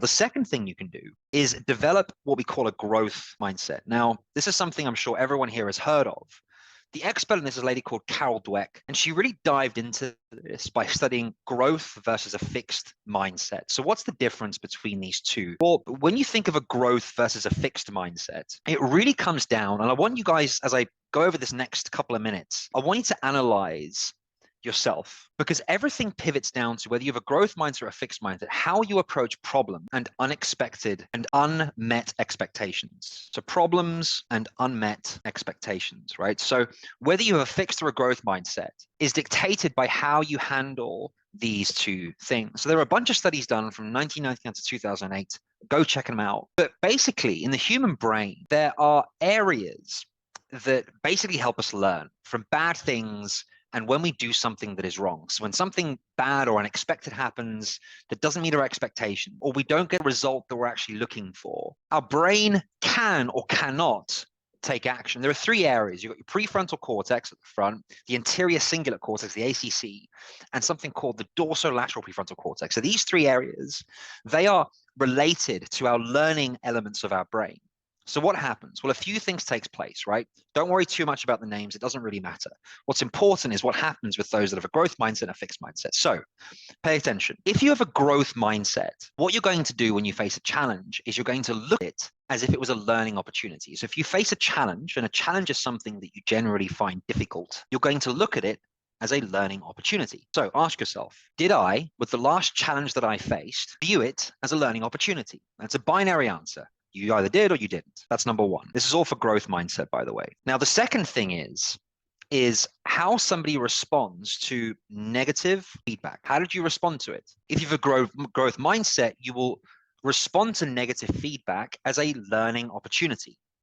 The second thing you can do is develop what we call a growth mindset. Now, this is something I'm sure everyone here has heard of. The expert in this is a lady called Carol Dweck, and she really dived into this by studying growth versus a fixed mindset. So what's the difference between these two? Well, when you think of a growth versus a fixed mindset, it really comes down, and I want you guys, as I go over this next couple of minutes, I want you to analyze yourself, because everything pivots down to whether you have a growth mindset or a fixed mindset, how you approach problem and unexpected and unmet expectations. So problems and unmet expectations, right? So whether you have a fixed or a growth mindset is dictated by how you handle these two things. So there are a bunch of studies done from 1999 to 2008. Go check them out. But basically, in the human brain, there are areas that basically help us learn from bad things and when we do something that is wrong. So when something bad or unexpected happens that doesn't meet our expectation, or we don't get a result that we're actually looking for, our brain can or cannot take action. There are three areas. You've got your prefrontal cortex at the front, the anterior cingulate cortex, the ACC, and something called the dorsolateral prefrontal cortex. So these three areas, they are related to our learning elements of our brain. So what happens? Well, a few things takes place, right? Don't worry too much about the names. It doesn't really matter. What's important is what happens with those that have a growth mindset and a fixed mindset. So pay attention. If you have a growth mindset, what you're going to do when you face a challenge is you're going to look at it as if it was a learning opportunity. So if you face a challenge, and a challenge is something that you generally find difficult, you're going to look at it as a learning opportunity. So ask yourself, did I, with the last challenge that I faced, view it as a learning opportunity? That's a binary answer. You either did or you didn't. That's number one. This is all for growth mindset, by the way. Now, the second thing is how somebody responds to negative feedback. How did you respond to it? If you have a growth mindset, you will respond to negative feedback as a learning opportunity.